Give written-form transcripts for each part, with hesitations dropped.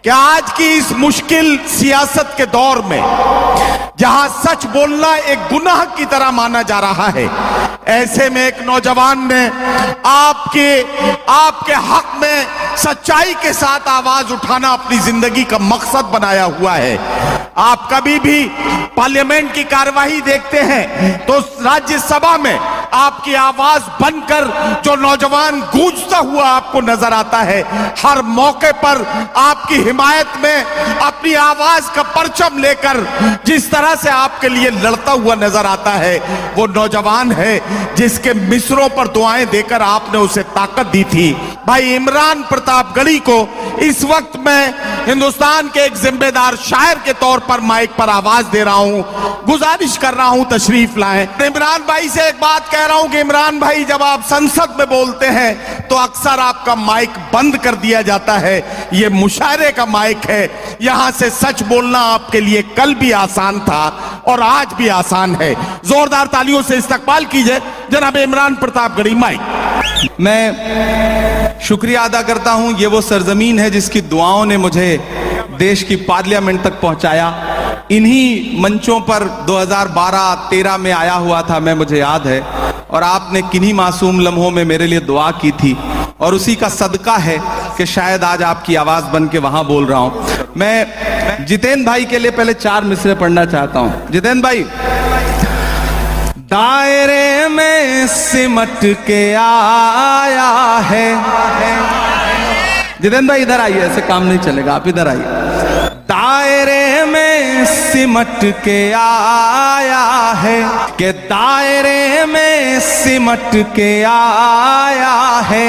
کہ آج کی اس مشکل سیاست کے دور میں جہاں سچ بولنا ایک گناہ کی طرح مانا جا رہا ہے، ایسے میں ایک نوجوان نے آپ کے حق میں سچائی کے ساتھ آواز اٹھانا اپنی زندگی کا مقصد بنایا ہوا ہے۔ آپ کبھی بھی پارلیمنٹ کی کارروائی دیکھتے ہیں تو راجیہ سبھا میں آپ کی آواز بن کر جو نوجوان گونجتا ہوا آپ کو نظر آتا ہے، ہر موقع پر آپ کی حمایت میں اپنی آواز کا پرچم لے کر جس طرح سے آپ کے لیے لڑتا ہوا نظر آتا ہے، وہ نوجوان ہے جس کے مصروں پر دعائیں دے کر آپ نے اسے طاقت دی تھی۔ بھائی عمران پرتاپ گڑھی کو اس وقت میں ہندوستان کے ایک ذمہ دار شاعر کے طور پر مائک پر آواز دے رہا ہوں، گزارش کر رہا ہوں تشریف لائیں۔ عمران بھائی سے ایک بات کہہ رہا ہوں کہ عمران بھائی جب آپ سنسد میں بولتے ہیں تو اکثر آپ کا مائک بند کر دیا جاتا ہے، یہ مشاعرے کا مائک ہے، یہاں سے سچ بولنا آپ کے لیے کل بھی آسان تھا اور آج بھی آسان ہے۔ زوردار تالیوں سے استقبال کیجئے جناب عمران پرتاپ گڑھی، مائک۔ میں شکریہ ادا کرتا ہوں، یہ وہ سرزمین ہے جس کی دعاؤں نے مجھے دیش کی پارلیمنٹ تک پہنچایا۔ انہی منچوں پر 2012-13 میں آیا ہوا تھا میں، مجھے یاد ہے، اور آپ نے کنہی معصوم لمحوں میں میرے لیے دعا کی تھی، اور اسی کا صدقہ ہے کہ شاید آج آپ کی آواز بن کے وہاں بول رہا ہوں۔ میں جتین بھائی کے لیے پہلے 4 مصرے پڑھنا چاہتا ہوں۔ جتین بھائی، دائرے میں سمٹ کے آیا ہے، جتین بھائی ادھر آئیے، ایسے کام نہیں چلے گا، آپ ادھر آئیے۔ دائرے میں سمٹ کے آیا ہے کہ دائرے میں سمٹ کے آیا ہے،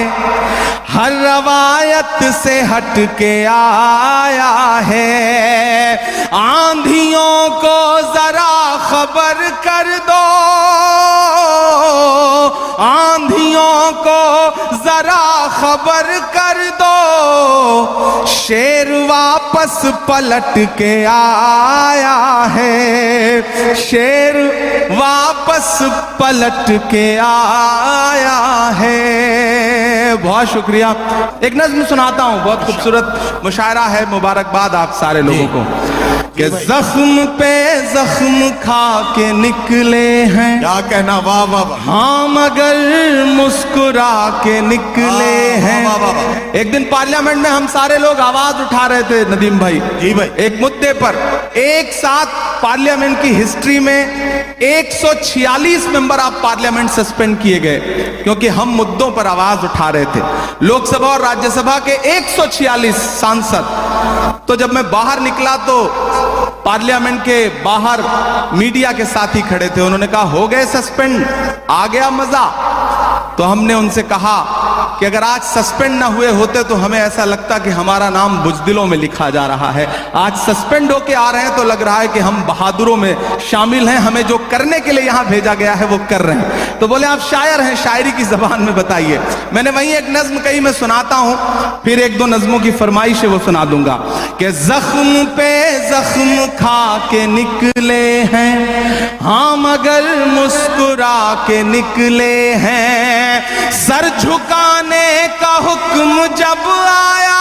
ہر روایت سے ہٹ کے آیا ہے، آندھیوں کو ذرا خبر کر دو، آندھیوں کو ذرا خبر کر دو، شیر واپس پلٹ کے آیا ہے، شیر واپس پلٹ کے آیا ہے۔ بہت شکریہ۔ ایک نظم سناتا ہوں، بہت خوبصورت مشاعرہ ہے، مبارکباد آپ سارے لوگوں کو، کہ زخم پہ زخم کھا کے نکلے ہیں، کیا کہنا، واہ واہ واہ، ہاں مگر مسکرا کے نکلے ہیں۔ ایک دن پارلیمنٹ میں ہم سارے لوگ آواز اٹھا رہے تھے ندیم بھائی، جی بھائی، ایک مدے پر، ایک ساتھ پارلیمنٹ کی ہسٹری میں 146 ممبر آف پارلیمنٹ سسپینڈ کیے گئے کیونکہ ہم مدوں پر آواز اٹھا رہے تھے، لوک سبھا اور راجیہ سبھا کے 146 سانسد۔ تو جب میں باہر نکلا تو پارلیمنٹ کے باہر میڈیا کے ساتھی کھڑے تھے، انہوں نے کہا ہو گئے سسپینڈ، آ گیا مزہ؟ تو ہم نے ان سے کہا کہ اگر آج سسپینڈ نہ ہوئے ہوتے تو ہمیں ایسا لگتا کہ ہمارا نام بزدلوں میں لکھا جا رہا ہے، آج سسپینڈ ہو کے آ رہے ہیں تو لگ رہا ہے کہ ہم بہادروں میں شامل ہیں، ہمیں جو کرنے کے لیے یہاں بھیجا گیا ہے وہ کر رہے ہیں۔ تو بولے آپ شاعر ہیں، شاعری کی زبان میں بتائیے۔ میں نے وہیں ایک نظم کہی، میں سناتا ہوں، پھر 1-2 نظموں کی فرمائش ہے وہ سنا دوں گا، کہ زخم پہ زخم کھا کے نکلے ہیں، ہاں مگر مسکرا کے نکلے ہیں، سر جھکانے کا حکم جب آیا،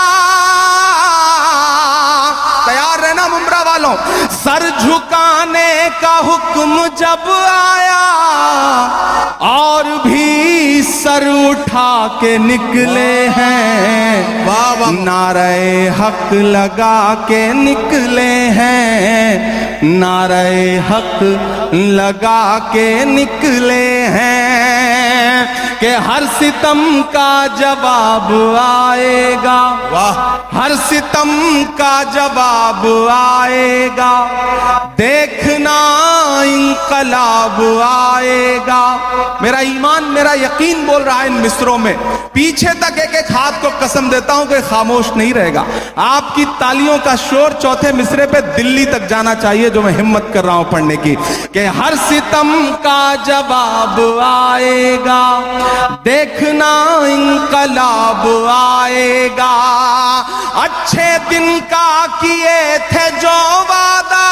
تیار رہنا ممبرا والوں، سر جھکانے کا حکم جب آیا، اور بھی سر اٹھا کے نکلے ہیں، نعرہ حق لگا کے نکلے ہیں، نعرہ حق لگا کے نکلے ہیں، کہ ہر ستم کا جواب آئے گا، ہر ستم کا جواب آئے گا، دیکھنا انقلاب آئے گا۔ میرا ایمان، میرا یقین بول رہا ہے ان مصروں میں، پیچھے تک ایک ایک ہاتھ کو قسم دیتا ہوں کہ خاموش نہیں رہے گا۔ آپ کی تالیوں کا شور چوتھے مصرے پہ دلی تک جانا چاہیے، جو میں ہمت کر رہا ہوں پڑھنے کی، کہ ہر ستم کا جواب آئے گا، دیکھنا انقلاب آئے گا، اچھے دن کا کیے تھے جو وعدہ،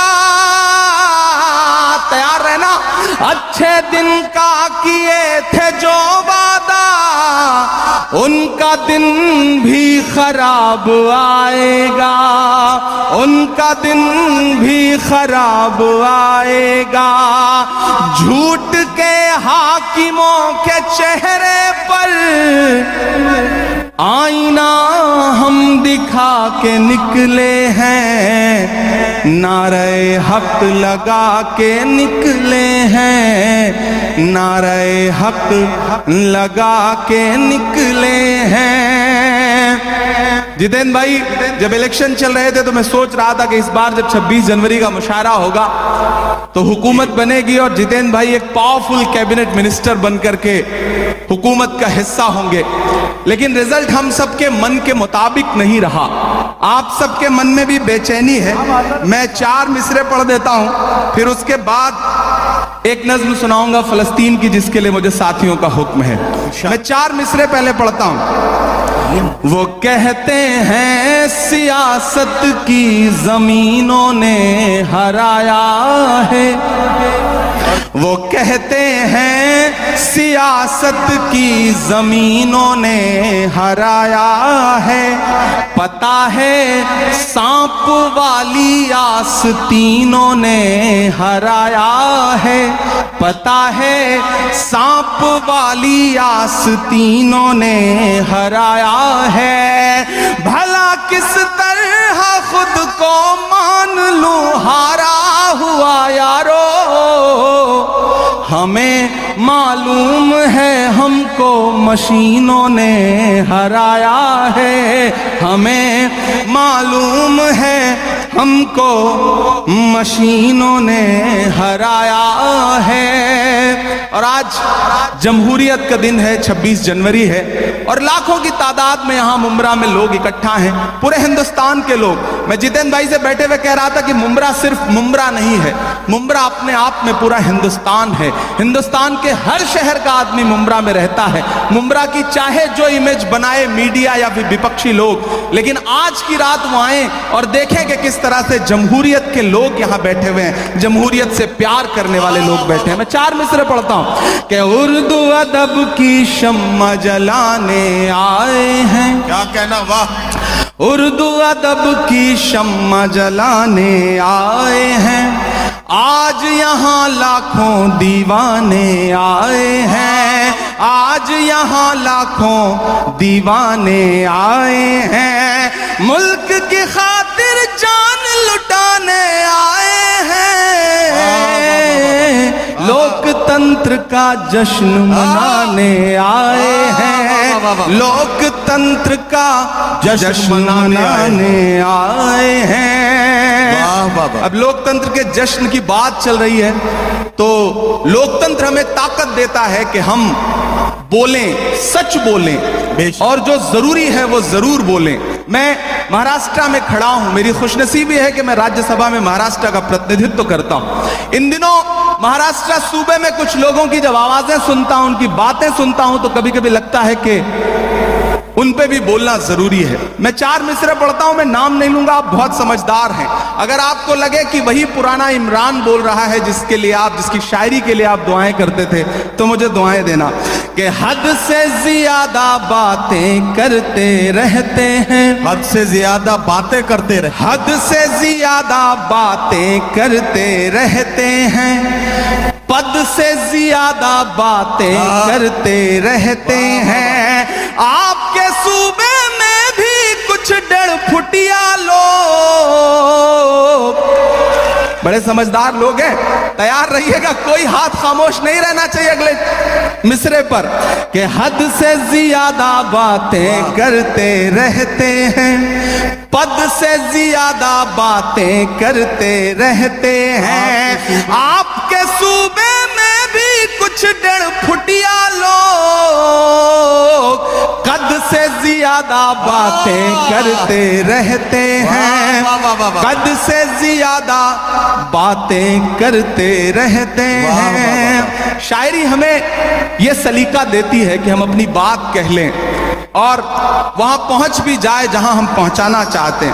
تیار رہنا، اچھے دن کا کیے تھے جو وعدہ، ان کا دن بھی خراب آئے گا، کا دن بھی خراب آئے گا، جھوٹ کے حاکموں کے چہرے پر آئینہ ہم دکھا کے نکلے ہیں، نعرہ حق لگا کے نکلے ہیں، نعرہ حق لگا کے نکلے ہیں۔ جتین بھائی، جب الیکشن چل رہے تھے تو میں سوچ رہا تھا کہ اس بار جب 26 جنوری کا مشاعرہ ہوگا تو حکومت بنے گی اور جتین بھائی ایک پاورفل کیبنٹ منسٹر بن کر کے حکومت کا حصہ ہوں گے، لیکن رزلٹ ہم سب کے من کے مطابق نہیں رہا۔ آپ سب کے من میں بھی بے چینی ہے۔ میں 4 مصرے پڑھ دیتا ہوں، پھر اس کے بعد ایک نظم سناؤں گا فلسطین کی، جس کے لیے مجھے ساتھیوں کا حکم ہے۔ میں 4 مصرے پہلے پڑھتا ہوں۔ وہ کہتے ہیں سیاست کی زمینوں نے ہرایا ہے، وہ کہتے ہیں سیاست کی زمینوں نے ہرایا ہے، پتہ ہے سانپ والی آستینوں نے ہرایا ہے، پتہ ہے سانپ والی آستینوں نے ہرایا ہے، بھلا کس طرح خود کو مان لوں ہارا ہوا یارو، ہمیں معلوم ہے ہم کو مشینوں نے ہرایا ہے، ہمیں معلوم ہے ہم کو مشینوں نے ہرایا ہے۔ اور آج جمہوریت کا دن ہے، 26 جنوری ہے، اور لاکھوں کی تعداد میں یہاں ممبرا میں لوگ اکٹھا ہیں، پورے ہندوستان کے لوگ۔ میں جتین بھائی سے بیٹھے ہوئے کہہ رہا تھا کہ ممبرا صرف ممبرا نہیں ہے، ممبرا اپنے آپ میں پورا ہندوستان ہے، ہندوستان کے ہر شہر کا آدمی ممبرا میں رہتا ہے۔ ممبرا کی چاہے جو امیج بنائے میڈیا یا پھر وپکشی لوگ، لیکن آج کی رات وہ آئیں اور دیکھیں کہ کس طرح سے جمہوریت کے لوگ یہاں بیٹھے ہوئے ہیں، جمہوریت سے پیار کرنے والے لوگ بیٹھے ہیں۔ میں 4 مصرے پڑھتا ہوں کہ اردو ادب کی شمع جلانے آئے ہیں، کیا کہنا، واہ! اردو ادب کی شمع جلانے آئے ہیں، آج یہاں لاکھوں دیوانے آئے ہیں، آج یہاں لاکھوں دیوانے آئے ہیں، ملک کی خاطر جان لٹانے آئے ہیں، لوک تنتر کا جشن منانے آئے ہیں، لوک تنتر کا جشن منانے آئے ہیں۔ اب لوک تنتر کے جشن کی بات چل رہی ہے تو لوک تنتر ہمیں طاقت دیتا ہے کہ ہم بولیں، سچ بولیں، اور جو ضروری ہے وہ ضرور بولیں۔ میں مہاراشٹر میں کھڑا ہوں، میری خوش نصیبی ہے کہ میں راجیہ سبھا میں مہاراشٹر کا پرتنیدھتو کرتا ہوں۔ ان دنوں مہاراشٹر صوبے میں کچھ لوگوں کی جب آوازیں سنتا ہوں، ان کی باتیں سنتا ہوں، تو کبھی کبھی لگتا ہے کہ ان پہ بھی بولنا ضروری ہے۔ میں 4 مصرے پڑھتا ہوں، میں نام نہیں لوں گا، آپ بہت سمجھدار ہیں۔ اگر آپ کو لگے کہ وہی پرانا عمران بول رہا ہے جس کی شاعری کے لیے آپ دعائیں کرتے تھے، تو مجھے دعائیں دینا کہ حد سے زیادہ باتیں کرتے رہتے ہیں، حد سے زیادہ باتیں کرتے رہے، حد سے زیادہ باتیں کرتے رہتے ہیں، پد سے زیادہ باتیں کرتے رہتے ہیں، آپ کے صوبے میں بھی کچھ 1.5 فٹیا لوگ، بڑے سمجھدار لوگ ہیں، تیار رہیے گا، کوئی ہاتھ خاموش نہیں رہنا چاہیے اگلے مصرے پر، کہ حد سے زیادہ باتیں کرتے رہتے ہیں، پد سے زیادہ باتیں کرتے رہتے ہیں، آپ کے صوبے میں بھی کچھ 1.5 فٹیا لوگ، قد سے زیادہ باتیں کرتے رہتے ہیں، قد سے زیادہ باتیں کرتے رہتے ہیں۔ شاعری ہمیں یہ سلیقہ دیتی ہے کہ ہم اپنی بات کہہ لیں اور وہاں پہنچ بھی جائے جہاں ہم پہنچانا چاہتے ہیں۔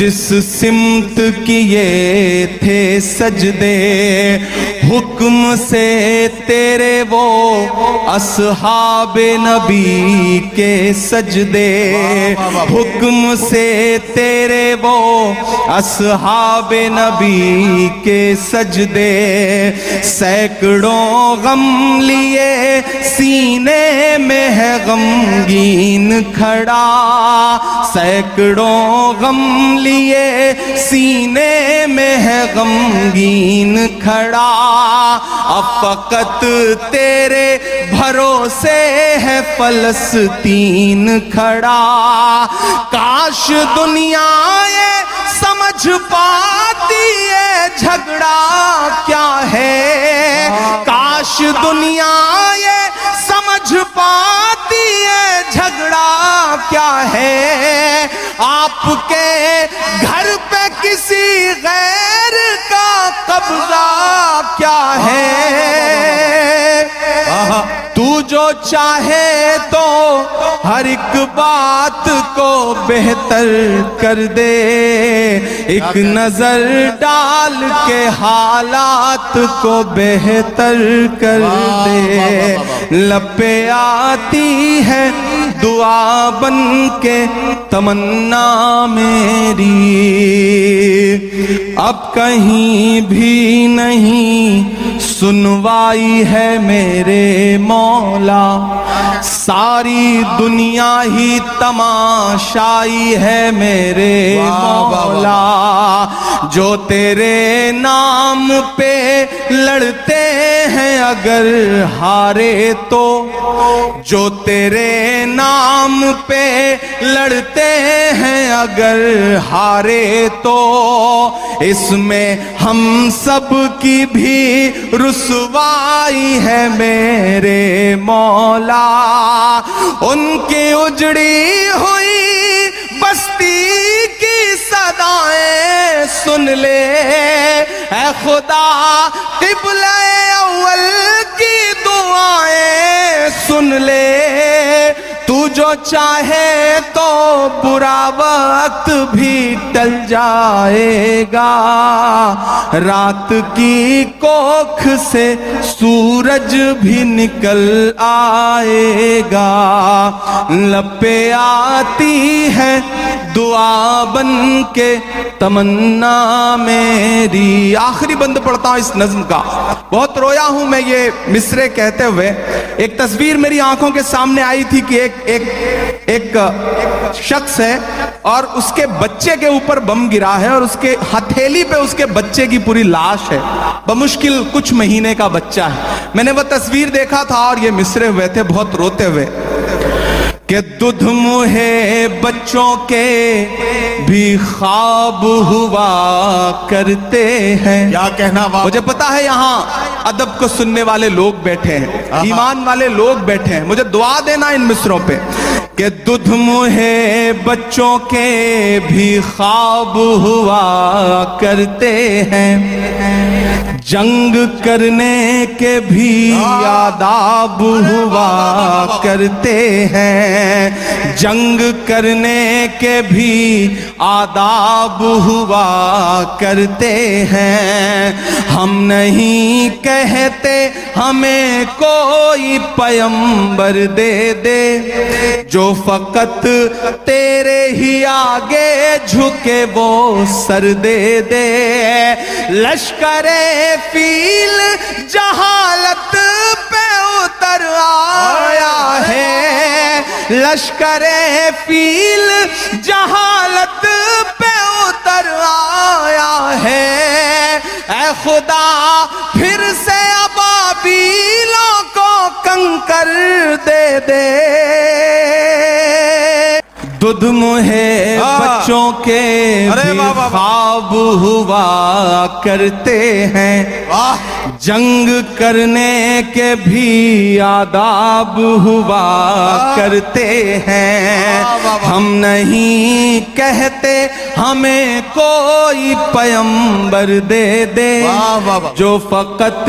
جس سمت کیے تھے سجدے حکم سے تیرے وہ اصحاب نبی کے سجدے حکم سے تیرے وہ اصحاب نبی کے سجدے سینکڑوں غم لیے سینے میں ہے غمگین کھڑا سینکڑوں غم لیے سینے میں ہے غمگین کھڑا اب فقط تیرے بھروسے ہے فلسطین کھڑا کاش دنیا یہ سمجھ پاتی ہے جھگڑا کیا ہے کاش دنیا یہ سمجھ پاتی ہے جھگڑا کیا ہے آپ کے گھر پہ کسی غیر کا قبضہ کیا ہے تو جو چاہے تو ہر ایک بات کو بہتر کر دے ایک نظر ڈال کے حالات کو بہتر کر دے لپے آتی ہے دعا بن کے تمنا میری اب کہیں بھی نہیں سنوائی ہے میرے مولا ساری دنیا ہی تماشائی ہے میرے مولا جو تیرے نام پہ لڑتے ہیں اگر ہارے تو جو تیرے نام پہ لڑتے ہیں اگر ہارے تو اس میں ہم سب کی بھی رسوائی ہے میرے مولا ان کی اجڑی ہوئی بستی کی صدائیں سن لے اے خدا قبلہ اول کی دعائیں سن لے تو جو چاہے تو برا وقت بھی ٹل جائے گا رات کی کوکھ سے سورج بھی نکل آئے گا لپے آتی ہے دعا بن کے تمنا میری آخری بند پڑھتا ہوں اس نظم کا بہت رویا ہوں میں یہ مصرے کہتے ہوئے ایک تصویر میری آنکھوں کے سامنے آئی تھی کہ ایک شخص ہے اور اس کے بچے کے اوپر بم گرا ہے اور اس کے ہتھیلی پہ اس کے بچے کی پوری لاش ہے بمشکل کچھ مہینے کا بچہ ہے میں نے وہ تصویر دیکھا تھا اور یہ مصرے ہوئے تھے بہت روتے ہوئے کہ دودھ منہ بچوں کے بھی خواب ہوا کرتے ہیں کیا کہنا مجھے پتا ہے یہاں ادب کو سننے والے لوگ بیٹھے ہیں ایمان والے لوگ بیٹھے ہیں مجھے دعا دینا ان مصروں پہ کہ دودھ منہ بچوں کے بھی خواب ہوا کرتے ہیں جنگ کرنے کے بھی آداب ہوا کرتے ہیں جنگ کرنے کے بھی آداب ہوا کرتے ہیں ہم نہیں کہتے ہمیں کوئی پیمبر دے دے جو فقط تیرے ہی آگے جھکے وہ سر دے دے لشکر فیل جہالت پہ اتر آیا ہے لشکر فیل جہالت پہ اتر آیا ہے اے خدا پھر سے ابابیلوں کو کنکر دے دے دودھ منہ بچوں کے بھی خواب ہوا کرتے ہیں جنگ کرنے کے بھی آداب ہوا کرتے ہیں ہم نہیں کہتے ہمیں کوئی پیمبر دے دے جو فقط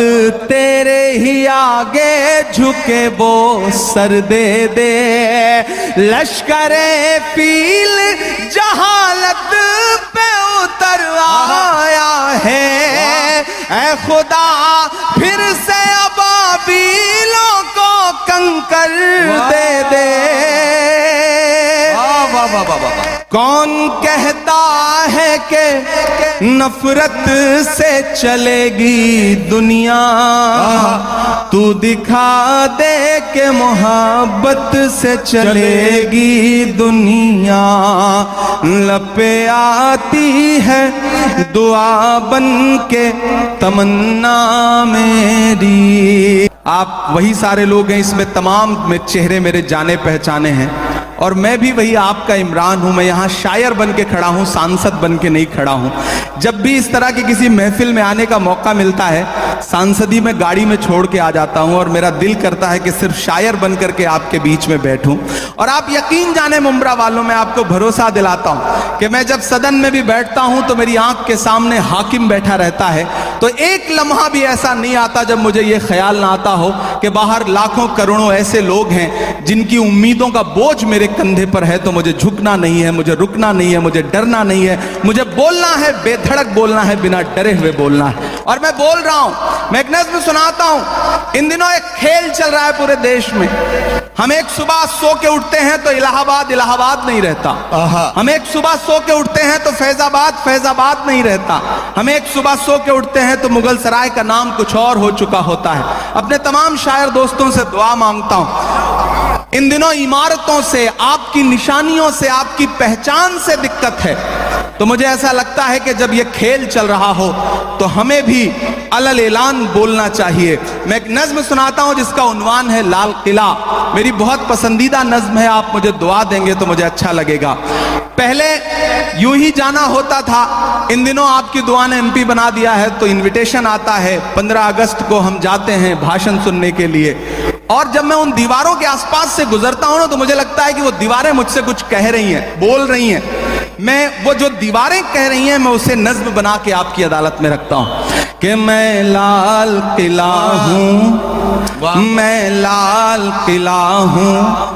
تیرے ہی آگے جھکے وہ سر دے دے لشکر فیل جہالت پہ خدا پھر سے ابابیلوں کو کنکر دے دے. کون کہتا ہے کہ نفرت سے چلے گی دنیا, تو دکھا دے کہ محبت سے چلے گی دنیا. لپے آتی ہے دعا بن کے تمنا میری. آپ وہی سارے لوگ ہیں, اس میں تمام چہرے میرے جانے پہچانے ہیں, اور میں بھی وہی آپ کا عمران ہوں. میں یہاں شاعر بن کے کھڑا ہوں, سانسد بن کے نہیں کھڑا ہوں. جب بھی اس طرح کی کسی محفل میں آنے کا موقع ملتا ہے, سانسدی میں گاڑی میں چھوڑ کے آ جاتا ہوں, اور میرا دل کرتا ہے کہ صرف شاعر بن کر کے آپ کے بیچ میں بیٹھوں. اور آپ یقین جانے ممبرا والوں, میں آپ کو بھروسہ دلاتا ہوں کہ میں جب صدن میں بھی بیٹھتا ہوں تو میری آنکھ کے سامنے حاکم بیٹھا رہتا ہے, تو ایک لمحہ بھی ایسا نہیں آتا جب مجھے یہ خیال نہ آتا ہو کہ باہر لاکھوں کروڑوں ایسے لوگ ہیں جن کی امیدوں کا بوجھ میرے کندھے پر ہے, تو مجھے جھکنا نہیں ہے, مجھے رکنا نہیں ہے, مجھے ڈرنا نہیں ہے, مجھے بولنا ہے, بے دھڑک بولنا ہے, بنا ڈرے ہوئے بولنا ہے. اور میں بول رہا ہوں, میں ایک نظم سناتا ہوں. ان دنوں ایک کھیل چل رہا ہے پورے دیش میں. ہم ایک صبح سو کے اٹھتے ہیں تو الہ آباد نہیں رہتا. ہم ایک صبح سو کے اٹھتے ہیں تو فیض آباد نہیں رہتا. ہم ایک صبح سو کے اٹھتے ہیں تو مغل سرائے کا نام کچھ اور ہو چکا ہوتا ہے. اپنے تمام شاعر دوستوں سے دعا مانگتا ہوں, ان دنوں عمارتوں سے, آپ کی نشانیوں سے, آپ کی پہچان سے دقت ہے. تو مجھے ایسا لگتا ہے کہ جب یہ کھیل چل رہا ہو تو ہمیں بھی علل اعلان بولنا چاہیے. میں ایک نظم سناتا ہوں جس کا عنوان ہے لال قلعہ. میری بہت پسندیدہ نظم ہے, آپ مجھے دعا دیں گے تو مجھے اچھا لگے گا. پہلے یوں ہی جانا ہوتا تھا, ان دنوں آپ کی دعا نے ایم پی بنا دیا ہے, تو انویٹیشن آتا ہے 15 اگست کو ہم جاتے ہیں بھاشن سننے کے لیے. اور جب میں ان دیواروں کے آس پاس سے گزرتا ہوں نا, تو مجھے لگتا ہے کہ وہ دیواریں مجھ سے کچھ کہہ رہی ہیں, بول رہی ہیں. میں وہ جو دیواریں کہہ رہی ہیں, میں اسے نظم بنا کے آپ کی عدالت میں رکھتا ہوں کہ میں لال قلعہ ہوں, میں لال قلعہ ہوں.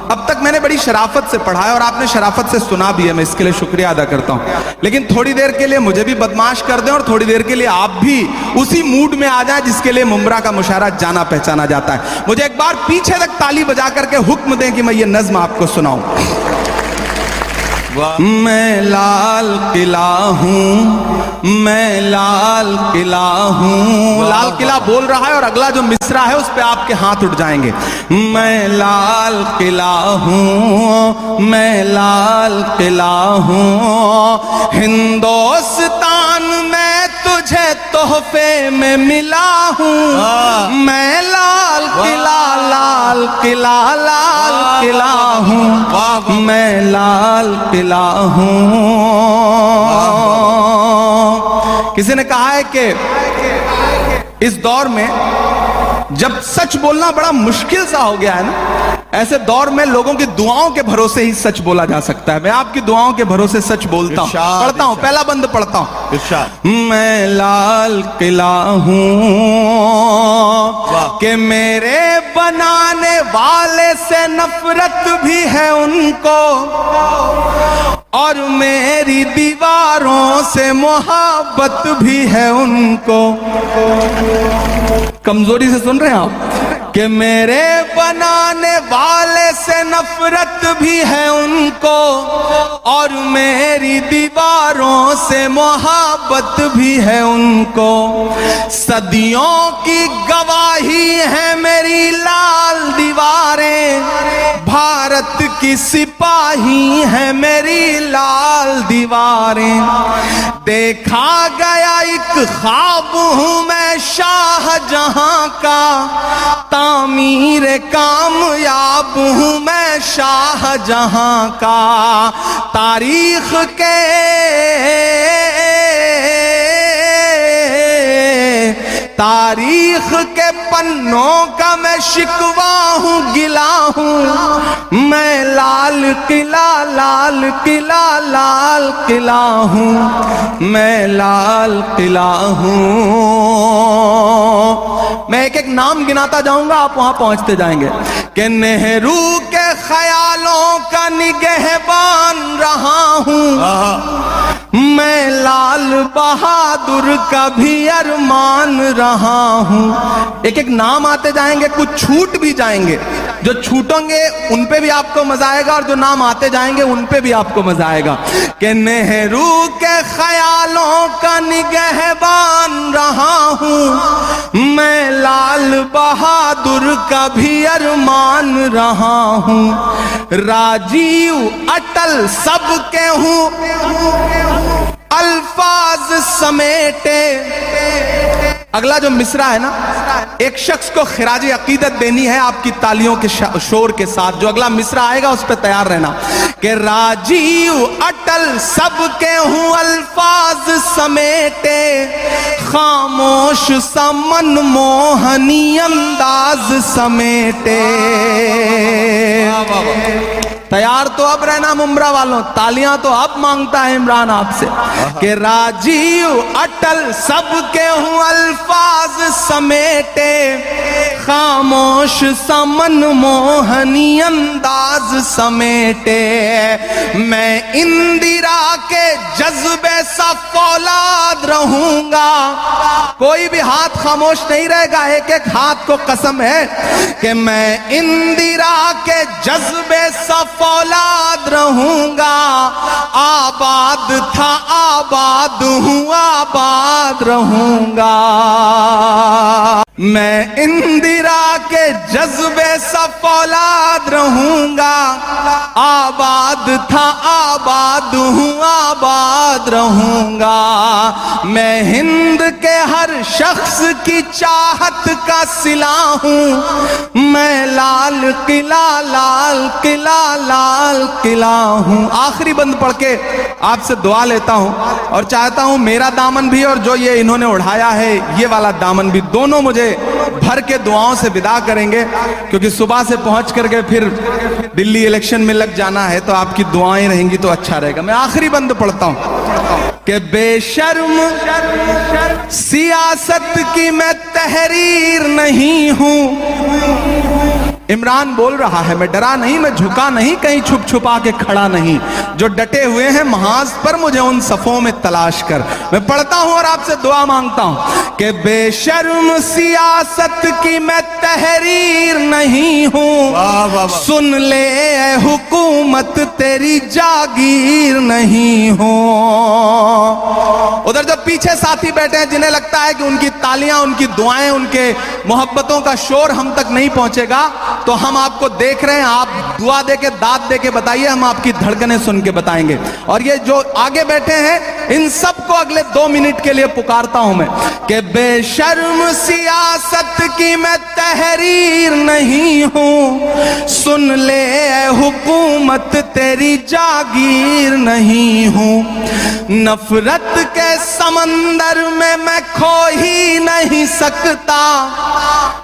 اب تک میں نے بڑی شرافت سے پڑھا ہے اور آپ نے شرافت سے سنا بھی ہے, میں اس کے لیے شکریہ ادا کرتا ہوں. لیکن تھوڑی دیر کے لیے مجھے بھی بدمعاش کر دیں, اور تھوڑی دیر کے لیے آپ بھی اسی موڈ میں آ جائیں جس کے لیے ممبرا کا مشاعرہ جانا پہچانا جاتا ہے. مجھے ایک بار پیچھے تک تالی بجا کر کے حکم دیں کہ میں یہ نظم آپ کو سناؤں. میں لال قلعہ ہوں, میں لال قلعہ ہوں. لال قلعہ بول رہا ہے اور اگلا جو مصرع ہے اس پہ آپ کے ہاتھ اٹھ جائیں گے. میں لال قلعہ ہوں, میں لال قلعہ ہوں. ہندوستان میں تجھے تحفے میں ملا ہوں. میں لال قلعہ, لال قلعہ, لال قلعہ ہوں. میں لال قلعہ ہوں. کسی نے کہا ہے کہ اس دور میں جب سچ بولنا بڑا مشکل سا ہو گیا ہے نا, ایسے دور میں لوگوں کی دعاؤں کے بھروسے ہی سچ بولا جا سکتا ہے. میں آپ کی دعاؤں کے بھروسے سچ بولتا ہوں, پڑھتا ہوں, پہلا بند پڑھتا ہوں. میں لال قلعہ ہوں کہ میرے بنانے والے سے نفرت بھی ہے ان کو, اور میری دیواروں سے محبت بھی ہے ان کو. کمزوری سے سن رہے ہیں آپ کہ میرے بنانے والے سے نفرت بھی ہے ان کو, اور میری دیواروں سے محبت بھی ہے ان کو. صدیوں کی گواہی ہے میری لال دیواریں, بھارت کی سپاہی ہے میری لال دیواریں. دیکھا گیا ایک خواب ہوں میں شاہ جہاں کا, تعمیر کامیاب ہوں میں شاہ جہاں کا. تاریخ کے پنوں کا میں شکوا ہوں, گلا ہوں. میں لال قلعہ, لال قلعہ, لال قلعہ ہوں. میں لال قلعہ ہوں. میں ایک ایک نام گناتا جاؤں گا, آپ وہاں پہنچتے جائیں گے. کہ نہرو کے خیالوں کا نگہبان رہا ہوں، میں لال بہادر کا بھی ارمان رہا ہوں۔ ایک ایک نام آتے جائیں گے، کچھ چھوٹ بھی جائیں گے، جو چھوٹیں گے ان پہ بھی آپ کو مزہ آئے گا، اور جو نام آتے جائیں گے ان پہ بھی آپ کو مزہ آئے گا۔ کہ نہرو کے خیالوں کا نگہبان رہا ہوں، میں لال بہادر کا بھی ارمان رہا ہوں، راجیو اٹل سب کے ہوں الفاظ سمیٹے۔ اگلا جو مصرع ہے نا، ایک شخص کو خراج عقیدت دینی ہے آپ کی تالیوں کے شور کے ساتھ، جو اگلا مصرع آئے گا اس پہ تیار رہنا۔ کہ راجیو اٹل سب کے ہوں الفاظ سمیٹے، خاموش سا من موہنی انداز سمیٹے۔ تیار تو اب رہنا ممبرا والوں، تالیاں تو اب مانگتا ہے عمران آپ سے۔ کہ راجیو اٹل سب کے ہوں الفاظ سمیٹے، خاموش سا من موہنی انداز سمیٹے، میں اندرا کے جذبے سا فولاد رہوں گا۔ کوئی بھی ہاتھ خاموش نہیں رہے گا، ایک ایک ہاتھ کو قسم ہے کہ میں اندرا کے جذبے سا فولاد رہوں گا، آباد تھا آباد ہوں آباد رہوں گا۔ میں اندرا کے جذبے سا فولاد رہوں گا، آباد تھا آباد ہوں آباد رہوں گا۔ میں ہند کے ہر شخص کی چاہت کا صلہ ہوں، میں لال قلعہ لال قلعہ لال قلعہ ہوں۔ آخری بند پڑھ کے آپ سے دعا لیتا ہوں، اور چاہتا ہوں میرا دامن بھی اور جو یہ انہوں نے اڑھایا ہے یہ والا دامن بھی، دونوں مجھے بھر کے دعاؤں سے ودا کریں گے، کیونکہ صبح سے پہنچ کر کے پھر دلی الیکشن میں لگ جانا ہے، تو آپ کی دعائیں رہیں گی تو اچھا رہے گا۔ میں آخری بند پڑھتا ہوں کہ بے شرم سیاست کی میں تحریر نہیں ہوں۔ عمران بول رہا ہے، میں ڈرا نہیں، میں جھکا نہیں، کہیں چھپ چھپا کے کھڑا نہیں، جو ڈٹے ہوئے ہیں محاذ پر مجھے ان صفوں میں تلاش کر۔ میں پڑھتا ہوں اور آپ سے دعا مانگتا ہوں کہ بے شرم سیاست کی میں تحریر نہیں ہوں، سن لے اے حکومت تیری جاگیر نہیں ہوں۔ ادھر جو پیچھے ساتھی بیٹھے ہیں جنہیں لگتا ہے کہ ان کی تالیاں، ان کی دعائیں، ان کے محبتوں کا شور ہم تک نہیں پہنچے گا، تو ہم آپ کو دیکھ رہے ہیں، آپ دعا دے کے داد دے کے بتائیے، ہم آپ کی دھڑکنیں سن کے بتائیں گے۔ اور یہ جو آگے بیٹھے ہیں ان سب کو اگلے 2 منٹ کے لیے پکارتا ہوں میں کہ بے شرم سیاست کی میں تحریر نہیں ہوں، سن لے اے حکومت تیری جاگیر نہیں ہوں، نفرت کے سمندر میں کھو ہی نہیں سکتا،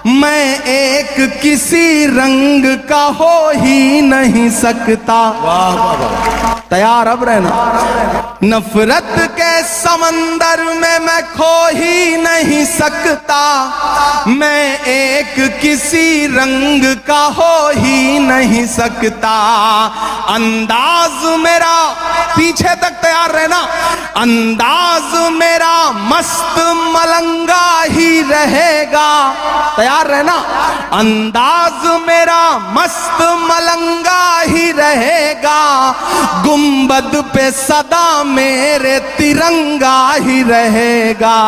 میں ایک کسی رنگ کا ہو ہی نہیں سکتا۔ تیار اب رہنا۔ نفرت کے سمندر میں کھو ہی نہیں سکتا، میں ایک کسی رنگ کا ہو ہی نہیں سکتا، انداز میرا، پیچھے تک تیار رہنا، انداز میرا مست ملنگا ہی رہے گا۔ تیار رہنا، انداز میرا مست ملنگا ہی رہے گا، گنبد پہ صدا میرے ترنگا ہی رہے گا۔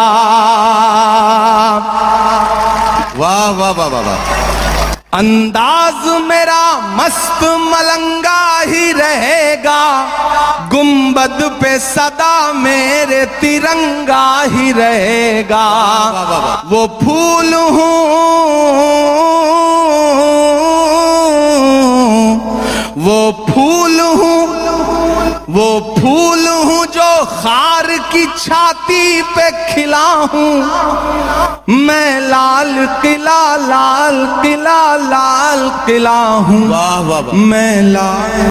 واہ واہ واہ واہ۔ انداز میرا مست ملنگا ہی رہے گا، گنبد پہ صدا میرے ترنگا ہی رہے گا، وہ پھول ہوں، وہ پھول ہوں، وہ پھول ہوں جو خار کی چھاتی پہ کھلا ہوں، میں لال قلعہ لال قلعہ لال قلعہ ہوں، میں لال